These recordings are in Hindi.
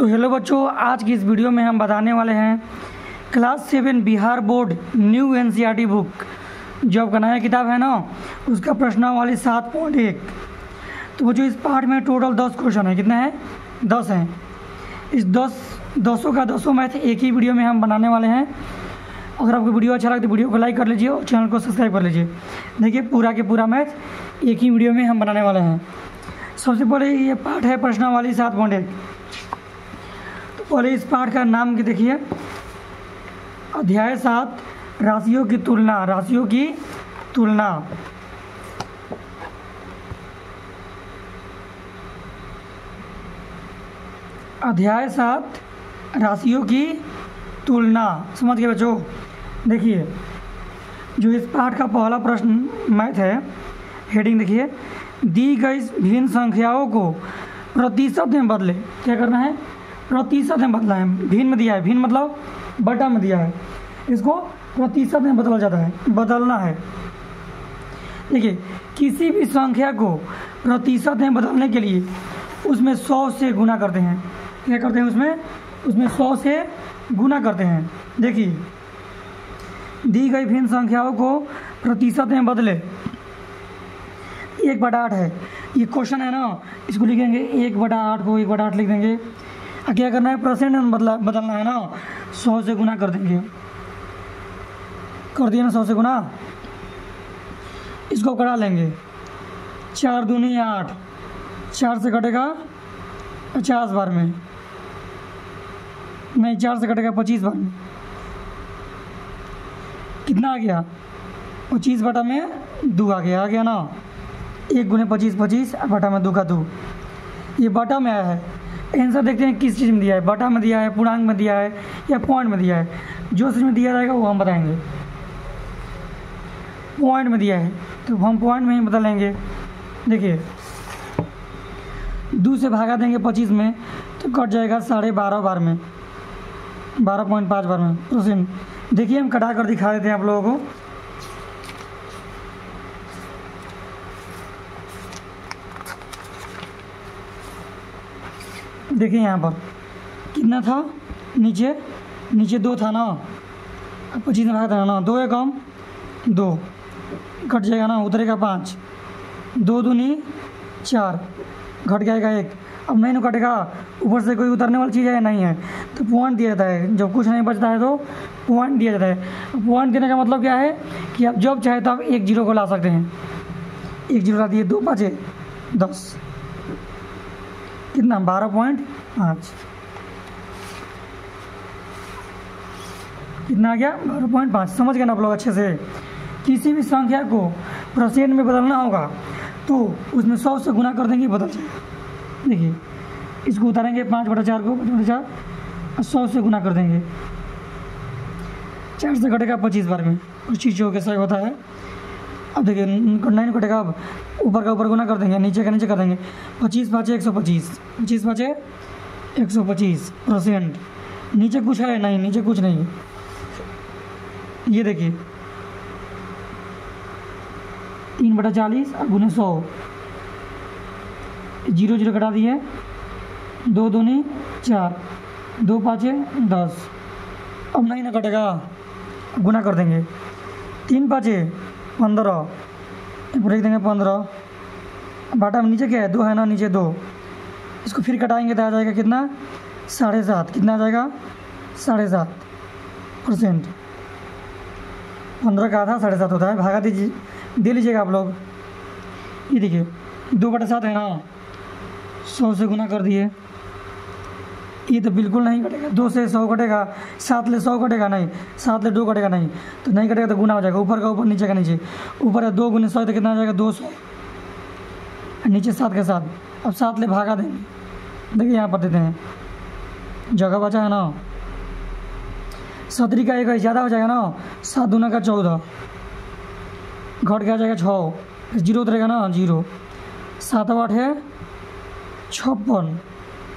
तो हेलो बच्चों, आज की इस वीडियो में हम बताने वाले हैं class 7 Bihar board new NCERT book जो आपका नया किताब है ना, उसका प्रश्नावली 7.1। तो वो जो इस पार्ट में टोटल 10 क्वेश्चन है। कितने हैं? 10 हैं। इस 10 का 10 मैथ एक ही वीडियो में हम बनाने वाले हैं। अगर आपको वीडियो अच्छा लगे तो वीडियो को लाइक कर लीजिए और चैनल को सब्सक्राइब कर लीजिए। देखिए पूरा के पूरा मैथ एक ही वीडियो में हम बनाने वाले हैं। सबसे पहले ये पार्ट है प्रश्नावली 7.1। तो पहले इस पार्ट का नाम की देखिए, अध्याय 7 राशियों की तुलना। राशियों की तुलना। अध्याय 7 राशियों की तुलना। समझ गए बच्चों? देखिए जो इस पाठ का पहला प्रश्न मैथ है, हेडिंग देखिए, दी गई भिन्न संख्याओं को प्रतिशत में बदले। क्या करना है? प्रतिशत में बदला है। भिन्न में दिया है, भिन्न मतलब बटा में दिया है, इसको प्रतिशत में बदला जाता है, बदलना है। देखिए किसी भी संख्या को प्रतिशत में बदलने के लिए उसमें 100 से गुना करते हैं। क्या करते हैं? उसमें 100 से गुना करते हैं। देखिए दी गई भिन्न संख्याओं को प्रतिशत में बदले। 1/8 है ये क्वेश्चन है ना, इसको लिखेंगे 1/8 को 1/8 लिख देंगे। और क्या करना है? परसेंट में बदलना है ना, 100 से गुना कर देंगे। कर दिया ना 100 से गुना। इसको कटा लेंगे, 4 दूनी 8, 4 से कटेगा 50 बार में, नहीं 4 से कटेगा 25 बार में। कितना आ गया? 25/2 आ गया ना। 1 गुने 25 25 बटा में 2 का 2। ये बटा में आया है। आंसर देखते हैं किस चीज़ में दिया है। बटा में दिया है, पूर्णांक में दिया है या पॉइंट में दिया है। जो चीज़ में दिया जाएगा वो हम बताएंगे। पॉइंट में दिया है तो हम पॉइंट में ही बदलेंगे। देखिए 2 से भागा देंगे 25 में तो कट जाएगा 12.5 बार में, 12.5 बार में परसेंट। देखिए हम कटा कर दिखा देते हैं आप लोगों को। देखिए यहाँ पर कितना था, नीचे 2 था ना, 25 में भागा था ना, 2 कम 2 घट जाएगा ना, उतरेगा 5, 2 दूनी 4 घट जाएगा 1। अब नहीं कटेगा, ऊपर से कोई उतरने वाली चीज़ है नहीं है तो पॉइंट दिया जाता है। जब कुछ नहीं बचता है तो पॉइंट दिया जाता है। पॉइंट देने का मतलब क्या है कि आप जब चाहे तो आप 1 0 को ला सकते हैं। 1 0 ला दिए, 2 5 10, कितना? 12.5। कितना आ गया? 12.5। समझ गए ना आप लोग अच्छे से? किसी भी संख्या को परसेंट में बदलना होगा तो उसमें 100 से गुना कर देंगे, बदल जाएगा। देखिए इसको उतारेंगे 5/4 को 5/4 और 100 से गुना कर देंगे। 4 से कटेगा 25 बार में, कुछ चीज़ों के सही होता है। अब देखिए 9 कटेगा, अब ऊपर का ऊपर गुना कर देंगे, नीचे का नीचे कर देंगे। 25 5 125, 25 5 125 परसेंट। नीचे कुछ है नहीं, नीचे कुछ नहीं। ये देखिए 3/40 और गुने 100, 0 0 कटा दिए, 2 दूनी 4, 2 5 10। अब नहीं ना कटेगा, गुना कर देंगे। 3 5 15, लिख देंगे 15। बाटा में नीचे क्या है? 2 है ना, नीचे 2। इसको फिर कटाएंगे तो आ जाएगा कितना? 7.5। कितना आ जाएगा? 7.5%। 15 का आधा 7.5 होता है। भागा दे लीजिएगा आप लोग। ये देखिए 2/7 है ना, 100 से गुना कर दिए। ये तो बिल्कुल नहीं कटेगा। 2 से 100 कटेगा, 7 ले 100 कटेगा नहीं, 7 ले 2 कटेगा नहीं, तो नहीं कटेगा तो गुना हो जाएगा। ऊपर का ऊपर, नीचे का नीचे। ऊपर है 2 गुने 100 तो कितना आ जाएगा? 200। नीचे 7 के साथ, अब 7 ले भागा देंगे। देखिए यहाँ पर देते हैं, जगह बचा है ना। 17 का 1 ज़्यादा हो जाएगा ना, 7 दूना का 14 घट के आ जाएगा 6, 0 उतरेगा ना 0। 7 8 है 56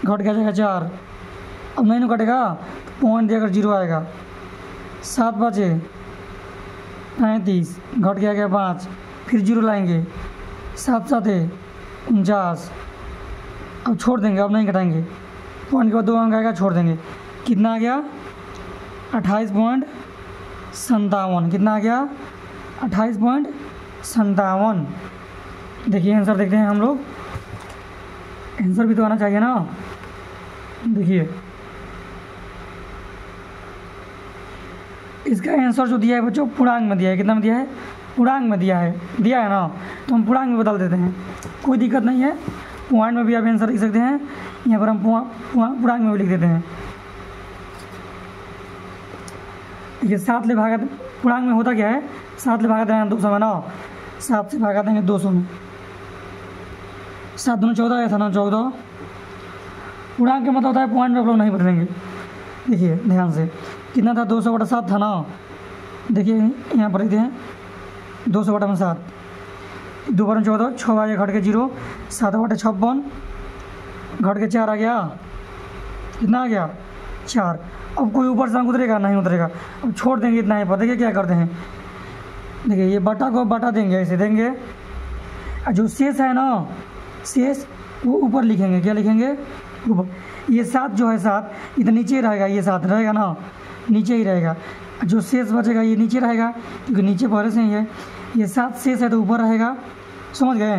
घट के आ जाएगा 4। अब नहीं कटेगा, पॉइंट देकर 0 आएगा। 7 5 35 घट के आ गया 5, फिर 0 लाएंगे। 7 7 49। अब छोड़ देंगे, अब नहीं घटाएंगे। पॉइंट के बाद 2 अंक आएगा, छोड़ देंगे। कितना आ गया? 28.57। कितना आ गया? 28.57। देखिए आंसर देखते हैं हम लोग। आंसर भी तो आना चाहिए ना। देखिए इसका आंसर जो दिया है बच्चों पूर्णांक में दिया है। कितना में दिया है? पूर्णांक में दिया है ना, तो हम पूर्णांक में बदल देते हैं, कोई दिक्कत नहीं है। पॉइंट में भी आप आंसर लिख सकते हैं, यहाँ पर हम पूर्णांक में भी लिख देते हैं। देखिए 7 ले भागा, पूर्णांक में होता क्या है? 7 ले भागा देना 200 में ना, 7 से भागा देंगे 200 में। 7 दूनी 14 आया था ना, 14। पूर्णांक का मतलब होता है पॉइंट में आप लोग नहीं बदलेंगे। देखिए ध्यान से, कितना था? 200/7 था ना। देखिए यहाँ पर लिखते हैं 200/7, 2 बार 14, 6 आया घट के 0, 7/56 घट के 4 आ गया। कितना आ गया? 4। अब कोई ऊपर से अंक उतरेगा? नहीं उतरेगा। अब छोड़ देंगे इतना ही पर। देखिए क्या करते हैं, देखिए ये बटा को बटा देंगे, ऐसे देंगे, और जो शेष है ना, शेष वो ऊपर लिखेंगे। क्या लिखेंगे? ऊपर। ये 7 जो है 7 इधर नीचे रहेगा, ये 7 रहेगा ना, नीचे ही रहेगा। जो शेष बचेगा ये नीचे रहेगा, क्योंकि नीचे पहले से ही है। ये 7 शेष है तो ऊपर रहेगा। समझ गए?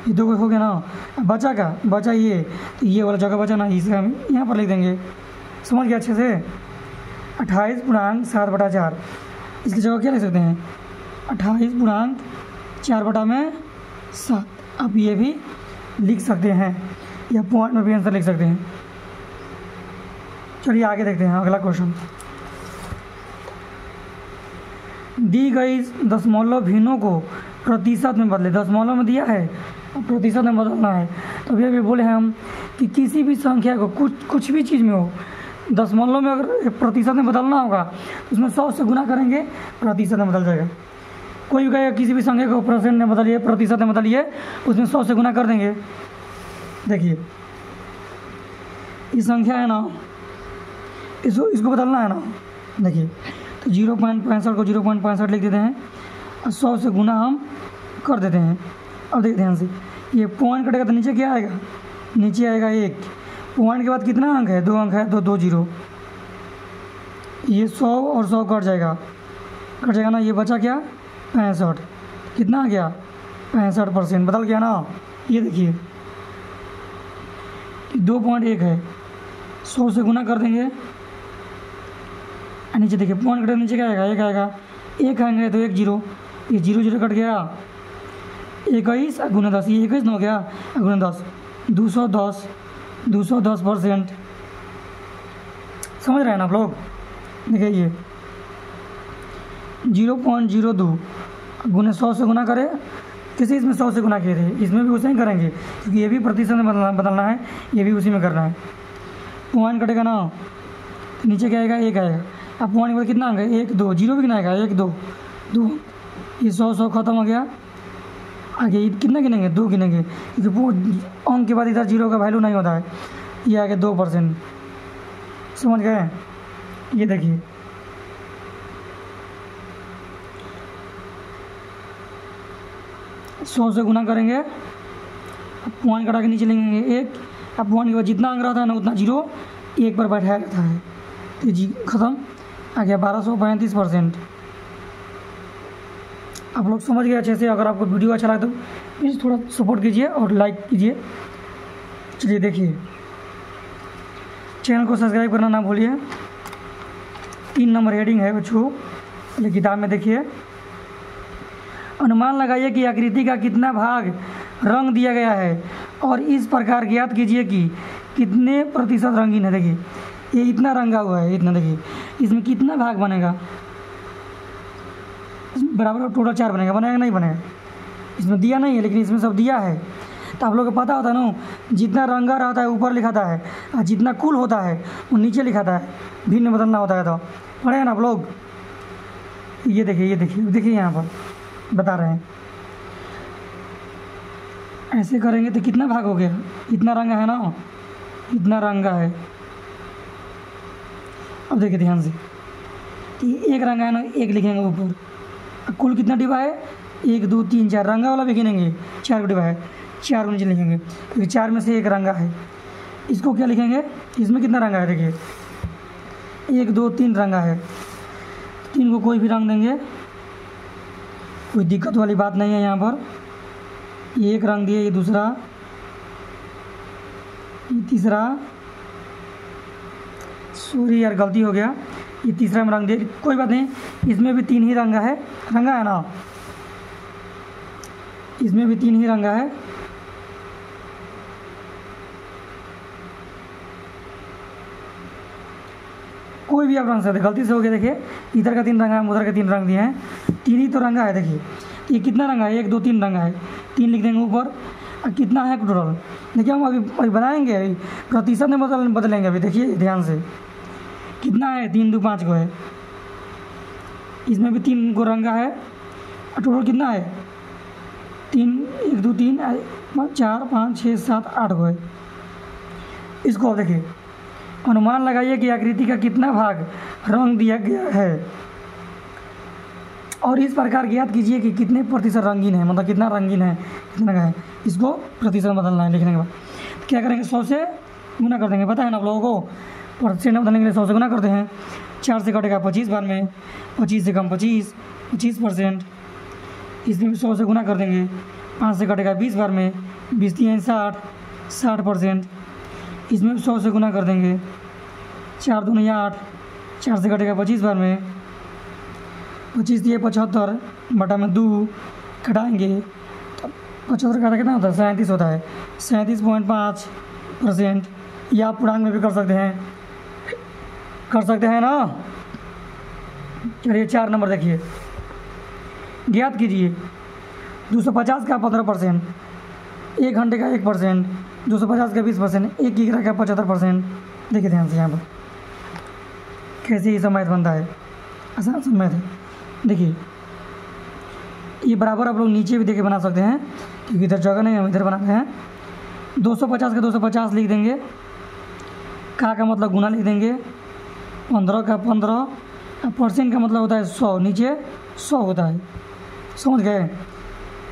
ये 2 हो गया ना। बचा का बचा ये, तो ये वाला जगह बचा ना, इसे हम यहाँ पर लिख देंगे। समझ गया अच्छे से? 28.7/4। इसकी जगह क्या लिख सकते हैं? 28.4/7। आप ये भी लिख सकते हैं, या पॉइंट में भी आंसर लिख सकते हैं। चलिए आगे देखते हैं अगला क्वेश्चन। दी गई दशमलव भिन्नों को प्रतिशत में बदले। दशमलव में दिया है और प्रतिशत में बदलना है। तो अभी अभी बोले हैं हम कि किसी भी संख्या को कुछ भी चीज़ में हो, दशमलव में अगर प्रतिशत में बदलना होगा तो उसमें 100 से गुना करेंगे, प्रतिशत में बदल जाएगा। कोई भी कहेगा किसी भी संख्या को परसेंट में बदलिए, प्रतिशत में बदलिए, उसमें 100 से गुना कर देंगे। देखिए ये संख्या है ना, इसको बदलना है ना। देखिए तो 0.65 को 0.65 लिख देते हैं और 100 से गुना हम कर देते हैं। अब देखते हैं ध्यान से, ये पॉइंट कटेगा तो नीचे क्या आएगा? नीचे आएगा 1। पॉइंट के बाद कितना अंक है? 2 अंक है, तो 2 0। ये 100 और 100 कट जाएगा ना। ये बचा क्या? 65। कितना आ गया? 65% बदल गया ना। ये देखिए 2.1 है, 100 से गुना कर देंगे। नीचे देखिए पॉइंट कटे नीचे क्या आएगा? 1 आएगा। 1 आएंगे तो 1 0, ये 0 0 कट गया। 21 गुना 10, ये 21 हो गया, गुना 10 210%। समझ रहे हैं ना आप लोग? देखिए ये 0.02 गुना 100 से गुना करें। किसी इसमें 100 से गुना किए थे, इसमें भी उसे ही करेंगे, क्योंकि ये भी प्रतिशत में बदलना है, ये भी उसी में करना है। पॉइंट कटेगा ना, तो नीचे क्या आएगा? 1 आएगा। अब पॉइंट के बाद कितना आएगा? 1 2, 0 भी गिनाएगा, 1 2 2। ये 100 खत्म हो गया। आगे कितना गिनेंगे? 2 गिनेंगे, क्योंकि वो अंक के बाद इधर 0 का वैल्यू नहीं होता है। ये आ गया 2%। समझ गए? ये देखिए सौ से गुना करेंगे, पॉइंट कटा के नीचे लेंगे 1। अब पॉइंट के बाद जितना अंक रहता है ना उतना 0 1 पर बैठाया रहता है, तो जी खत्म। आ गया 1235%। आप लोग समझ गए अच्छे से। अगर आपको वीडियो अच्छा लगा तो प्लीज़ थोड़ा सपोर्ट कीजिए और लाइक कीजिए। चलिए देखिए, चैनल को सब्सक्राइब करना ना भूलिए। 3 नंबर हेडिंग है बच्चों, ये किताब में देखिए। अनुमान लगाइए कि आकृति का कितना भाग रंग दिया गया है और इस प्रकार ज्ञात कीजिए कि कितने प्रतिशत रंगीन है। देखिए ये इतना रंगा हुआ है, इतना। देखिए इसमें कितना भाग बनेगा? बराबर टोटल 4 बनेगा। बनेगा नहीं बनेगा? इसमें दिया नहीं है, लेकिन इसमें सब दिया है। तो आप लोग को पता होता है ना, जितना रंगा रहता है ऊपर लिखाता है, और जितना कुल होता है वो नीचे लिखाता है। भिन्न बदलना होता है। तो पढ़े हैं ना आप लोग? ये देखिए, ये देखिए, देखिए यहाँ पर बता रहे हैं। ऐसे करेंगे तो कितना भाग हो गया? इतना रंगा है ना, इतना रंगा है। अब देखिए ध्यान से, एक रंगा है ना, 1 लिखेंगे ऊपर। कुल कितना डिब्बा है? 1 2 3 4। रंगा वाला भी गिनेंगे, 4 को डिब्बा है, 4 को नीचे लिखेंगे, क्योंकि 4 में से 1 रंगा है। इसको क्या लिखेंगे, इसमें कितना रंगा है देखिए 1 2 3 रंगा है, 3 को कोई भी रंग देंगे, कोई दिक्कत वाली बात नहीं है। यहाँ पर ये एक रंग दिए, ये दूसरा, ये तीसरा, सॉरी यार गलती हो गया, ये तीसरा में रंग दिए, कोई बात नहीं, इसमें भी 3 ही रंगा है ना, इसमें भी 3 ही रंगा है। कोई भी आप रंग सकते, गलती से हो गया देखिए, इधर का 3 रंगा है, उधर का 3 रंग दिए हैं, 3 ही तो रंगा है। देखिए ये कितना रंगा है, 1 2 3 रंगा है, 3 लिख देंगे ऊपर। कितना है टोटल, देखिए हम अभी बनाएंगे, अभी प्रतिशत में बदलेंगे अभी, देखिए ध्यान से कितना है, 3 2 5 को है, इसमें भी 3 को रंगा है, और टोटल कितना है 3 1 2 3 4 5 6 7 8 को है। इसको देखिए अनुमान लगाइए कि आकृति का कितना भाग रंग दिया गया है, और इस प्रकार ज्ञात कीजिए कि कितने प्रतिशत रंगीन है, मतलब कितना रंगीन है, कितना का है। इसको प्रतिशत बदलना है, लिखने के बाद क्या करेंगे, 100 से गुना कर देंगे। पता है ना आप लोगों को, परसेंट बदलने के लिए 100 से गुना करते हैं। 4 से कटेगा 25 बार में, 25 से कम 25%। इसमें भी 100 से गुना कर देंगे। 5 से कटेगा 20 बार में, 20 3 60%। इसमें भी 100 से गुना कर देंगे। 4 दूनी 8, 4 से कटेगा 25 बार में, 25 दिए 75 बटा में 2 घटाएंगे तो 75 घटा कितना होता है, 37 होता है, 37.5%। या आप पूर्णांक में भी कर सकते हैं ना। चलिए 4 नंबर देखिए, ज्ञात कीजिए 250 का 15%, 1 घंटे का 1%, 250 का 20%, 1 किग्रा का 75%। देखिए ध्यान से यहाँ पर कैसे ये सब मैथ बनता है, आसान सा मैथ है। देखिए ये बराबर आप लोग नीचे भी देखे बना सकते हैं, क्योंकि इधर जगह नहीं, हम इधर बनाते हैं। 250 का 250 लिख देंगे, का मतलब गुना लिख देंगे, 15 का 15, परसेंट का मतलब होता है 100, नीचे 100 होता है, समझ गए।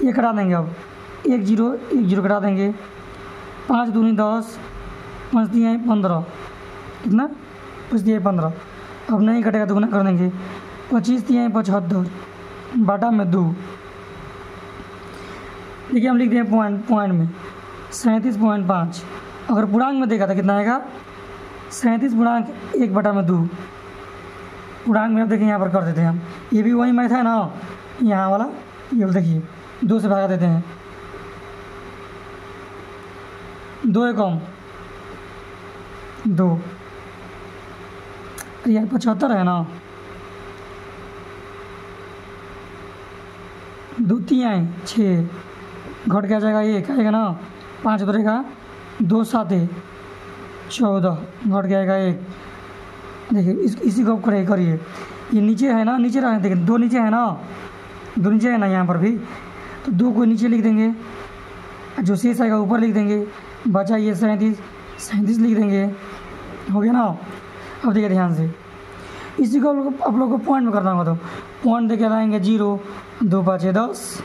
ये कटा देंगे, अब 1 0 कटा देंगे। 5 दूनी 10, 5 दिए 15, कितना 5 दिए 15। अब नहीं कटेगा तो गुना कर देंगे। 25 दिए 75 बटा में 2। देखिए हम लिख दें पॉइंट में 37.5। अगर पूर्णांक में देखा था कितना आएगा, 37 बटा में 2। पूर्णांक में अब देखिए यहाँ पर कर देते हैं हम, ये भी वही मैथ है ना, यहाँ वाला। ये देखिए 2 से भागा देते हैं, 2 एकम 2, यार 75 है ना, 2 3 6 घट के आ जाएगा, 1 आएगा ना, 5 उतरेगा, 2 7 14 घट के आएगा 1। देखिए इसी को करिए, ये नीचे है ना, नीचे रहे, देखिए 2 नीचे है ना, 2 नीचे है ना यहाँ पर भी, तो 2 को नीचे लिख देंगे, जो शेष आएगा ऊपर लिख देंगे, बचा ये 37 लिख देंगे, हो गया ना। अब देखिए ध्यान से, इसी को आप लोग को पॉइंट में करना होगा, तो पॉइंट देके लाएंगे 0 2 5 10,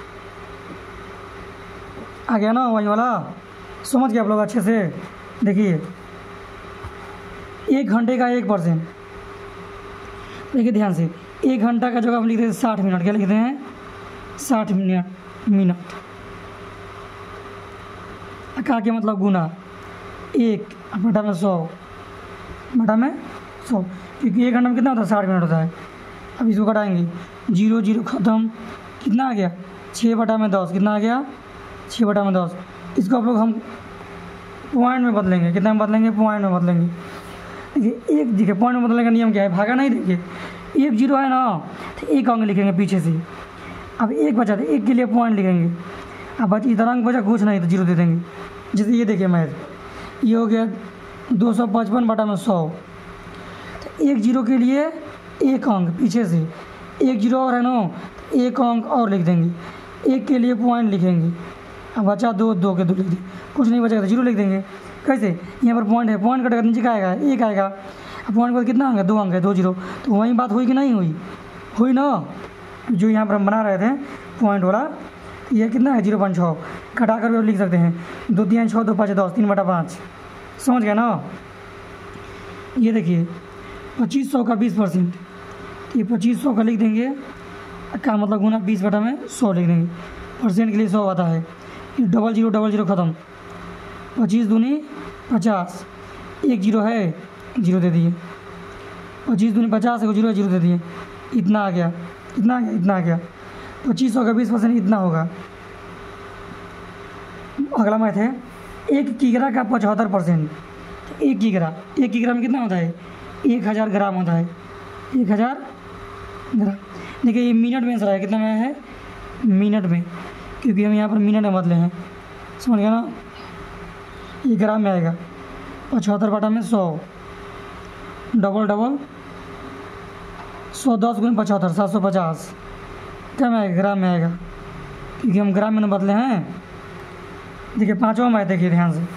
आ गया ना वही वाला, समझ गए आप लोग अच्छे से। देखिए 1 घंटे का 1%, देखिए ध्यान से, 1 घंटा का जगह हम लिखते हैं 60 मिनट, क्या लिखते हैं 60 मिनट। का के मतलब गुना, 1 बटा में 100 बटा में 100, क्योंकि 1 घंटा में कितना होता है 60 मिनट होता है। अब इसको घटाएंगे, 0 0 ख़त्म, कितना आ गया 6 बटा में 10, कितना आ गया 6 बटा में 10। इसको आप लोग हम पॉइंट में बदलेंगे, कितना में बदलेंगे, पॉइंट में बदलेंगे। देखिए एक देखिए पॉइंट में बदलने का नियम क्या है, भागा नहीं देंगे, 1 0 है ना, तो 1 अंक लिखेंगे पीछे से। अब 1 बचा था, 1 के लिए पॉइंट लिखेंगे। अब बच इधर अंक बचा, कुछ नहीं तो 0 दे देंगे। जैसे ये देखिए मैथ, ये हो गया 255 बटा में 100, तो 1 0 के लिए 1 अंक पीछे से, 1 0 और है ना, 1 अंक और लिख देंगे, 1 के लिए पॉइंट लिखेंगे। अब बचा 2 2 के 2 लिख देंगे, कुछ नहीं बचेगा तो 0 लिख देंगे। कैसे, यहाँ पर पॉइंट है, पॉइंट कटेगा नीचे का आएगा 1 आएगा। अब पॉइंट पर कितना अंक है, 2 अंक है, 2 0, तो वही बात हुई कि नहीं हुई ना, जो यहाँ पर हम बना रहे थे पॉइंट वाला। ये कितना है 0.6, घटा कर भी लिख सकते हैं, 2 3 6 2 5 10, 3 बटा 5, समझ गए ना। ये देखिए 2500 का 20%, ये 2500 का लिख देंगे का मतलब गुना 20/100 लिख देंगे, परसेंट के लिए 100 आता है। ये 0000 ख़त्म, 25 दूनी 50, एक जीरो है, जीरो दे दिए, 25 दूनी 50 है, जीरो है, जीरो दे दिए, इतना आ गया, इतना आ गया, इतना आ गया। 2500 का 20% इतना होगा। अगला मैथ है 1 किग्रा का 75%। एक किग्रा में कितना होता है? 1000 ग्राम होता है, 1000 ग्राम। देखिए ये मिनट में आंसर है, कितना में है? मिनट में, क्योंकि हम यहाँ पर मिनट में बदले हैं, समझ गया ना। ये ग्राम में आएगा, 75/100, डबल 110 × 75 750, क्या में आएगा? ग्राम में आएगा, क्योंकि हम ग्राम में बदले हैं। देखिए पाँचवा मैथ देखिए ध्यान से,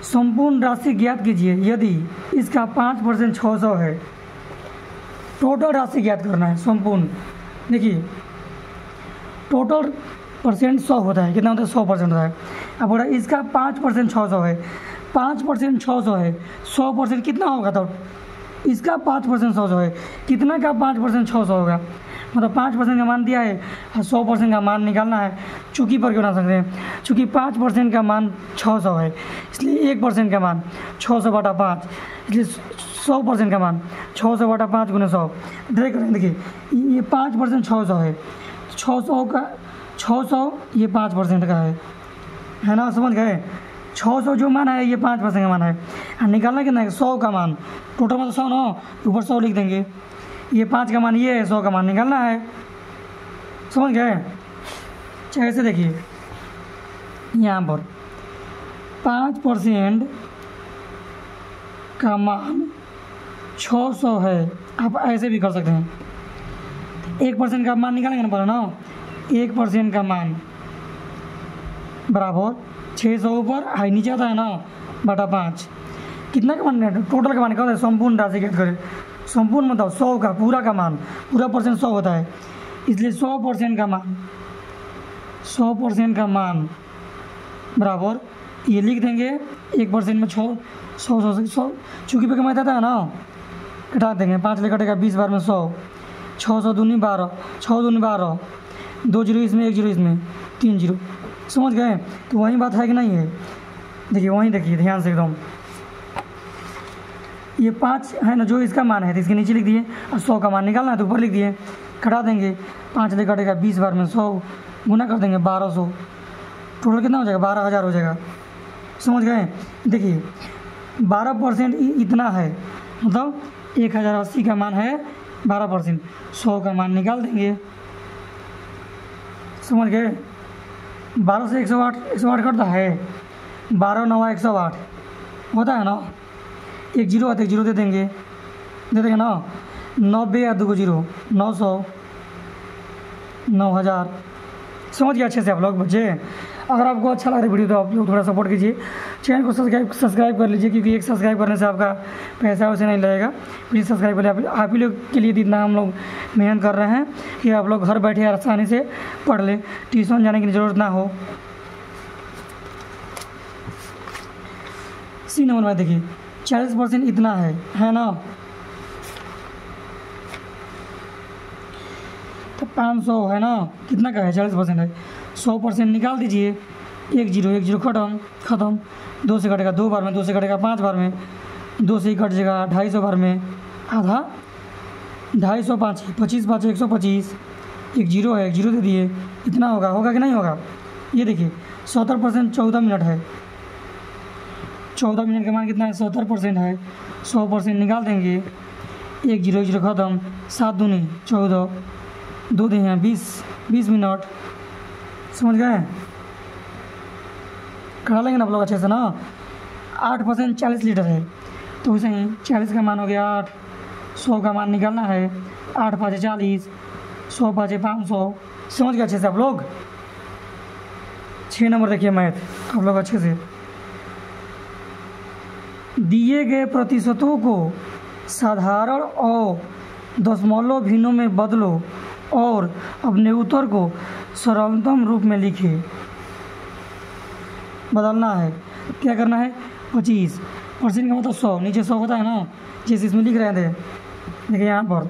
संपूर्ण राशि ज्ञात कीजिए यदि इसका 5% 600 है। टोटल राशि ज्ञात करना है संपूर्ण। देखिए टोटल परसेंट 100 होता है, कितना होता है? 100% होता है। अब बोला इसका 5% 600 है, 5% 600 है, 100% कितना होगा? तो इसका 5% 600 है, कितना का 5% 600 होगा? मतलब 5% का मान दिया है और 100% का मान निकालना है। चूंकि पर क्यों ना सकते हैं, चूँकि 5% का मान 600 है, इसलिए 1% का मान 600/5, इसलिए 100% का मान 600/5 × 100। देखिए ये 5% 600 है, 600 का 600 ये 5% का है ना, समझ गए। 600 जो मान है ये 5% का मान है, और निकालना कितना है? 100 का मान। टोटल मतलब 100 ना, ऊपर 100 लिख देंगे। ये 5 का मान ये है, 100 का मान निकालना है, समझ गए। चाहे ऐसे देखिए यहाँ पर 5% का मान 600 है, आप ऐसे भी कर सकते हैं। 1% का मान निकालेंगे ना पहले ना, 1% का मान बराबर 600 ऊपर हाई नीचे आता है ना बटा 5। कितना का मान? टोटल का मान क्या होता है? संपूर्ण राशि ज्ञात करें। संपूर्ण मतलब 100 का पूरा का मान, पूरा परसेंट 100 होता है, इसलिए 100% का मान, 100% का मान बराबर ये लिख देंगे 1% में 100 चूँकि पे कमाता था ना, घटा देंगे, 5 ले कटेगा 20 बार में 100, 600 दूनी 12, 6 दूनी 12, 2 जीरो इसमें, 1 जीरो इसमें, 3 जीरो, समझ गए। तो वही बात है कि नहीं है? देखिए वहीं देखिए ध्यान से एकदम, ये 5 है ना जो इसका मान है, तो इसके नीचे लिख दिए, और 100 का मान निकालना है तो ऊपर लिख दिए, घटा देंगे, 5 ले कटेगा 20 बार में 100, गुना कर देंगे 1200, टोटल कितना हो जाएगा? 12000 हो जाएगा, समझ गए। देखिए 12% इतना है, मतलब 1080 का मान है 12%, 100 का मान निकाल देंगे, समझ गए। 12 से 108 कटता है, 12 9 108 होता है ना, एक जीरो आता है, एक जीरो दे देंगे ना, 90 या 2 जीरो 900, 9000, समझ गए अच्छे से आप लोग बच्चे। अगर आपको अच्छा लग रहा है वीडियो तो आप लोग थोड़ा सपोर्ट कीजिए, चैनल को सब्सक्राइब कर लीजिए, क्योंकि एक सब्सक्राइब करने से आपका पैसा वैसे नहीं लगेगा। प्लीज़ सब्सक्राइब कर लीजिए, आप ही लोग के लिए इतना हम लोग मेहनत कर रहे हैं कि आप लोग घर बैठे आसानी से पढ़ लें, ट्यूशन जाने की ज़रूरत ना हो। सी नंबर में देखिए 40% इतना है ना, तो 500 है ना, कितना का है? 40% है, 100% निकाल दीजिए, 1 जीरो खत्म, 2 से कटेगा 2 बार में, 2 से कटेगा 5 बार में, 2 से ही कट जाएगा 250 बार में, आधा 250 5 25 5 125, 1 जीरो है, 1 जीरो दे दिए, इतना होगा कि नहीं होगा? ये देखिए 70% 14 मिनट है, 14 मिनट का मान कितना है? 70% है, 100% निकाल देंगे, 1 जीरो खत्म, 7 दूनी 14, 2 दिन हैं 20 मिनट, समझ गए। करा लेंगे ना आप लोग अच्छे से ना। 8% 40 लीटर है, तो वैसे ही 40 का मान हो गया 8, 100 का मान निकालना है, 8 5 40, 100 5 500, समझ गए अच्छे से आप लोग। 6 नंबर देखिए मैथ आप लोग अच्छे से, दिए गए प्रतिशतों को साधारण और दशमलव भिन्नों में बदलो और अपने उत्तर को सरलतम रूप में लिखें। बदलना है। क्या करना है? 25 परसेंट का मतलब 100, नीचे 100 होता है ना, जैसे इसमें लिख रहे थे। देखिए यहाँ पर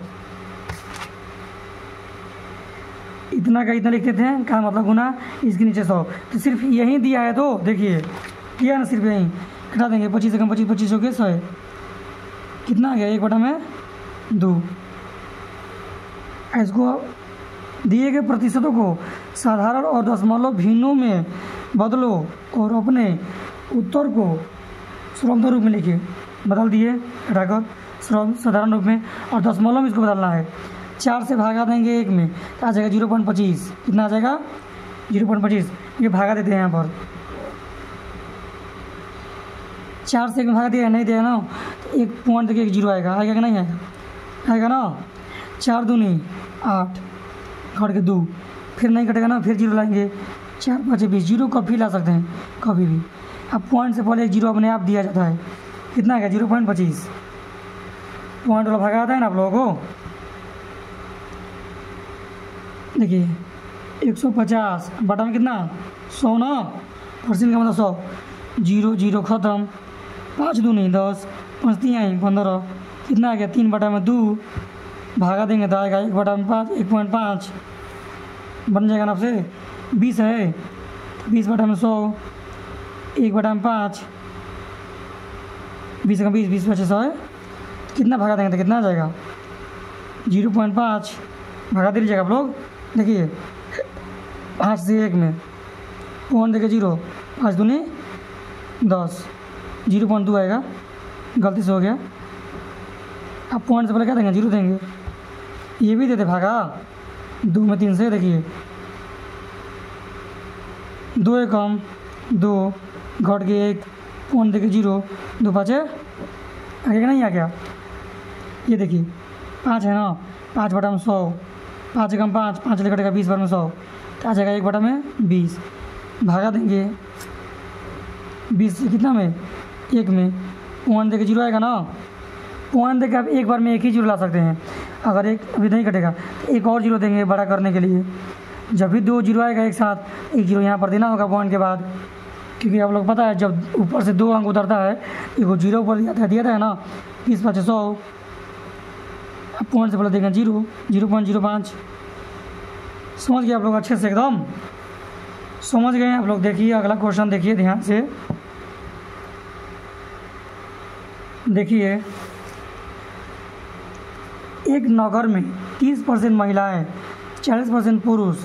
इतना का इतना लिखते थे, का मतलब गुना, इसके नीचे 100, तो सिर्फ यही दिया है। तो देखिए किया ना, सिर्फ यही घटा देंगे। 25 से कम 25, 25 हो गया 100, कितना आ गया? 1/2। इसको दिए गए प्रतिशतों को साधारण और दशमलव भिन्नों में बदलो और अपने उत्तर को सर्वोत्तम रूप में लिखिए। बदल दिए हटाकर साधारण रूप में, और दशमलव में इसको बदलना है। 4 से भागा देंगे 1 में तो आ जाएगा 0.25। कितना आ जाएगा? 0.25। ये भागा देते हैं यहाँ पर, 4 से 1 में भागा दिया नहीं दिया ना, तो 1 पॉइंट देखिए 0 आएगा। आएगा कि नहीं आएगा? आएगा ना। 4 दूनी 8, घट के 2, फिर नहीं कटेगा ना, फिर 0 लाएंगे। 4 5 20, 0 कभी ला सकते हैं कभी भी। अब पॉइंट से पहले एक 0 अपने आप दिया जाता है। कितना आएगा? 0.25। पॉइंट वाला भागा आता है ना आप लोगों को। देखिए 150 बटा में कितना? 100 ना, परसेंट का मतलब 100। 0 0 ख़त्म। 5 दूनी 10, 5 3 15, कितना आ गया? 3/2। भागा देंगे तो आएगा 1/5, 1.5 बन जाएगा ना। आपसे 20 है, 20/100, 1/5, 20 का 20, 20 बचे 100 है। कितना भागा देंगे तो कितना आ जाएगा? 0.5 भागा दे लीजिएगा आप लोग। देखिए 5 से 1 में पॉइंट देखे 0, 5 दूनी 10, 0.2 आएगा, गलती से हो गया। अब पॉइंट से पहले क्या देंगे? 0 देंगे। ये भी देते भागा 2 में 3 से। देखिए 2 एक कम 2, घट के 1, पॉइंट देके 0, 2 5 आगे का नहीं आ गया। ये देखिए 5 है ना, 5/100, 5 कम 5, 5 ले कटेगा 20/100, तो आ जाएगा 1/20। भागा देंगे 20 से कितना में? 1 में, पॉइंट देके 0 आएगा ना। पॉइंट देके आप एक बार में एक ही 0 ला सकते हैं। अगर एक अभी नहीं कटेगा तो एक और 0 देंगे बड़ा करने के लिए। जब भी 2 0 आएगा एक साथ, 1 0 यहाँ पर देना होगा पॉइंट के बाद, क्योंकि आप लोग पता है जब ऊपर से 2 अंक उतरता है, एक 0 ऊपर दिया था ना, 20 5 100। अब पॉइंट से पहले देखें 0, 0.05। समझ गए आप लोग अच्छे से? एकदम समझ गए आप लोग। देखिए अगला क्वेश्चन देखिए ध्यान से। देखिए एक नगर में 30% महिलाएं, 40% पुरुष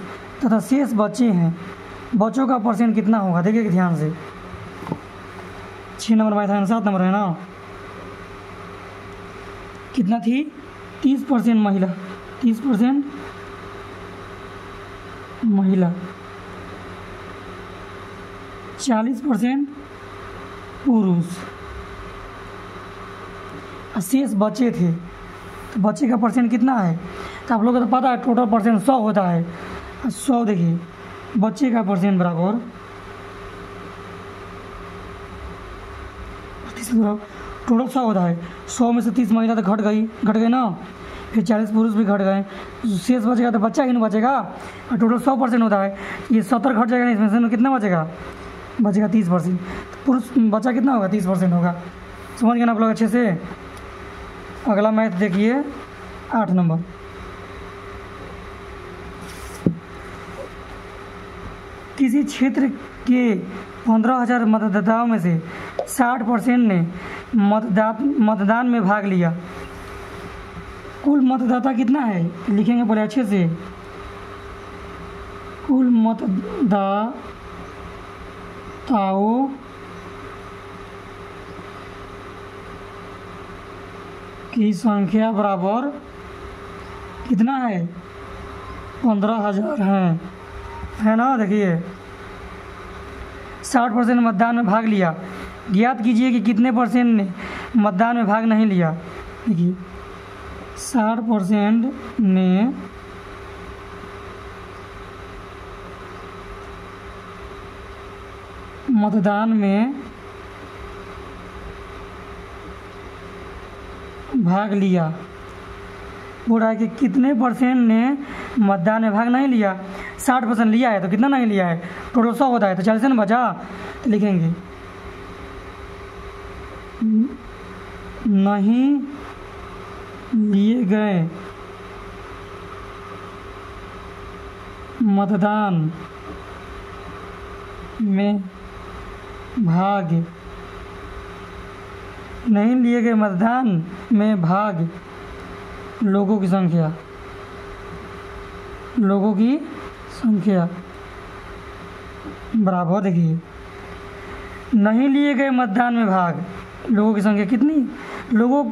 तथा शेष बच्चे हैं। बच्चों का परसेंट कितना होगा? देखिए ध्यान से। 6 नंबर में था, 7 नंबर है ना। कितना थी? 30% महिला, 30% महिला, 40% पुरुष, शेष बच्चे थे। तो बच्चे का परसेंट कितना है? तो आप लोगों को तो पता है टोटल परसेंट 100 होता है। 100 देखिए बच्चे का परसेंट बराबर टोटल 100 होता है। 100 में से 30 महिला तो घट गई ना, फिर 40 पुरुष भी घट गए, शेष बचेगा तो बच्चा ही नहीं बचेगा। और टोटल 100% होता है, ये 70 घट जाएगा, इसमें से कितना बचेगा? 30%। तो पुरुष बच्चा कितना होगा? 30% होगा। समझ गए ना आप लोग अच्छे से? अगला मैथ देखिए 8 नंबर। किसी क्षेत्र के 15,000 मतदाताओं में से 60% ने मतदान में भाग लिया। कुल मतदाता कितना है? लिखेंगे बोले अच्छे से। कुल मतदाताओं की संख्या बराबर कितना है? 15,000 है ना। देखिए 60% मतदान में भाग लिया। ज्ञात कीजिए कि कितने परसेंट ने मतदान में भाग नहीं लिया। देखिए 60% ने मतदान में भाग लिया। बोल रहा है कि कितने परसेंट ने मतदान में भाग नहीं लिया। 60% लिया है तो कितना नहीं लिया है? टोटल 100 होता है तो 40 से ना बचा, तो लिखेंगे नहीं लिए गए मतदान में भाग, नहीं लिए गए मतदान में भाग लोगों की संख्या, लोगों की संख्या बराबर, देखिए नहीं लिए गए मतदान में भाग लोगों की संख्या कितनी, लोगों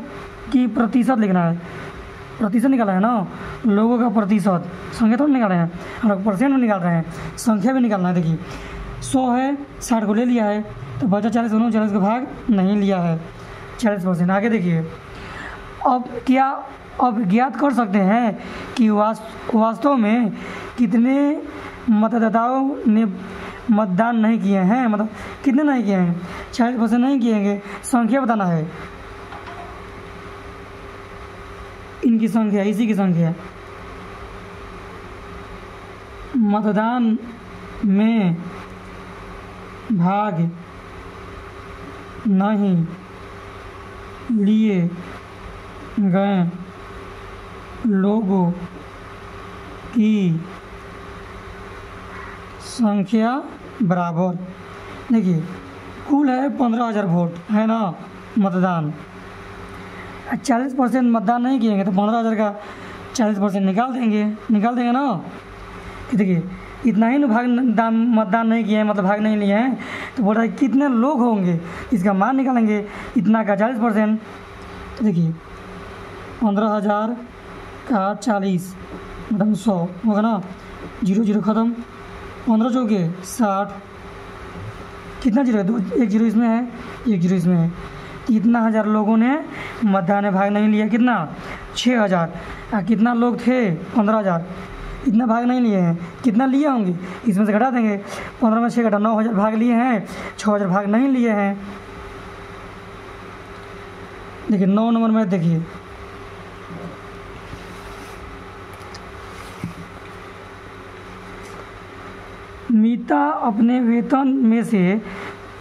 की प्रतिशत लिखना है, प्रतिशत निकाला है ना, लोगों का प्रतिशत, संख्या तो निकाले हैं हम लोग, परसेंट में निकाल रहे हैं, संख्या भी निकालना है। देखिए 100 है, 60 को ले लिया है तो बचा 40, 40 का भाग नहीं लिया है, 40%। आगे देखिए अब ज्ञात कर सकते हैं कि वास्तव में कितने मतदाताओं ने मतदान नहीं किए हैं, मतलब कितने नहीं किए हैं, 40% नहीं किएंगे, संख्या बताना है, इनकी संख्या, इसी की संख्या, मतदान में भाग नहीं लिए गए लोगों की संख्या बराबर, देखिए कुल है 15,000 वोट है ना मतदान, 40% मतदान नहीं किएंगे तो 15,000 का 40% निकाल देंगे ना, कि देखिए इतना ही भाग मतदान नहीं किए हैं, मतलब भाग नहीं लिए हैं, तो बोल रहा है कितने लोग होंगे, इसका मान निकालेंगे, इतना का 40%, तो देखिए 15,000 का 40 मतलब 100 होगा ना, 0 ख़त्म, 15 चौके 60, कितना जीरो है, 1 जीरो इसमें है, 1 जीरो इसमें है, कितना हज़ार लोगों ने मतदान में भाग नहीं लिया, कितना 6,000, कितना लोग थे 15,000, इतना भाग नहीं लिए हैं, कितना लिए होंगे इसमें से घटा देंगे, 15 में 6 घटा 9,000 भाग लिए हैं, 6,000 भाग नहीं लिए हैं। देखिए 9 नंबर में देखिए मीता अपने वेतन में से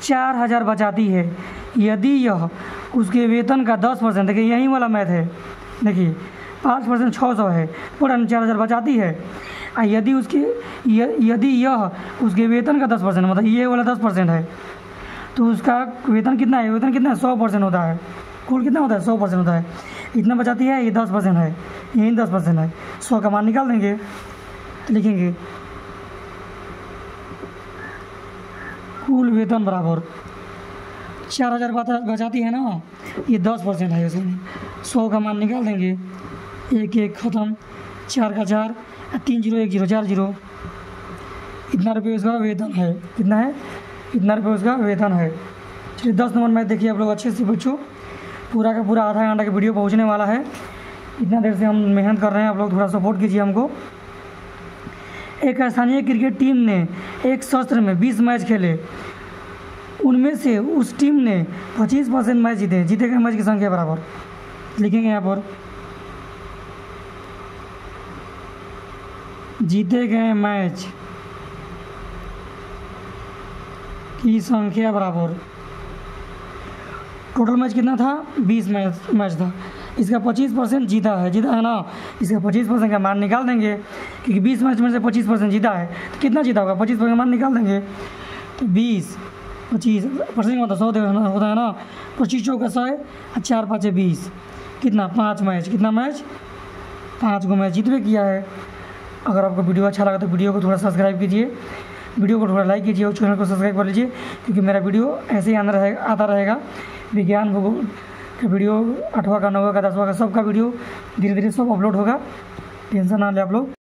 4,000 बचाती है, यदि यह उसके वेतन का 10%, देखिए यही वाला मैथ है, देखिए 5% 600 है, पूरा 4,000 बचाती है, यदि यह उसके वेतन का 10%, मतलब ये वाला 10% है, तो उसका वेतन कितना है, 100% होता है, कुल कितना होता है 100% होता है, इतना बचाती है, ये 10% है, यही 10% है, 100 का मान निकाल देंगे, तो लिखेंगे कुल वेतन बराबर 4,000 बचाती है ना, ये 10% है, उसमें 100 का मान निकाल देंगे, 1 ख़त्म, 4 का 4, 3 जीरो 1 जीरो 4 जीरो, इतना रुपये उसका वेतन है, कितना है, इतना रुपये उसका वेतन है। चलिए 10 नंबर मैथ देखिए आप लोग अच्छे से बच्चों, पूरा का पूरा आधा घंटा का वीडियो पहुंचने वाला है, इतना देर से हम मेहनत कर रहे हैं, आप लोग थोड़ा सपोर्ट कीजिए हमको। एक स्थानीय क्रिकेट टीम ने एक सत्र में 20 मैच खेले, उनमें से उस टीम ने 25% मैच जीते गए मैच की संख्या बराबर, लिखेंगे यहाँ पर जीते गए मैच की संख्या बराबर, टोटल मैच कितना था 20 मैच था, इसका 25% जीता है ना, इसका 25% का मान निकाल देंगे, क्योंकि 20 मैच में से 25% जीता है, तो कितना जीता होगा 25% का मान निकाल देंगे, तो 25% मतलब 100 होता है ना, 25 चौका 100, 4 5 20, कितना 5 मैच, कितना मैच 5 को मैच जीतवे किया है। अगर आपको वीडियो अच्छा लगा तो वीडियो को थोड़ा सब्सक्राइब कीजिए, वीडियो को थोड़ा लाइक कीजिए और चैनल को सब्सक्राइब कर लीजिए, क्योंकि मेरा वीडियो ऐसे ही आता रहेगा, विज्ञान भूगोल का वीडियो 8वां का 9वां का 10वां का सबका वीडियो धीरे धीरे सब अपलोड होगा, टेंशन ना ले आप लोग।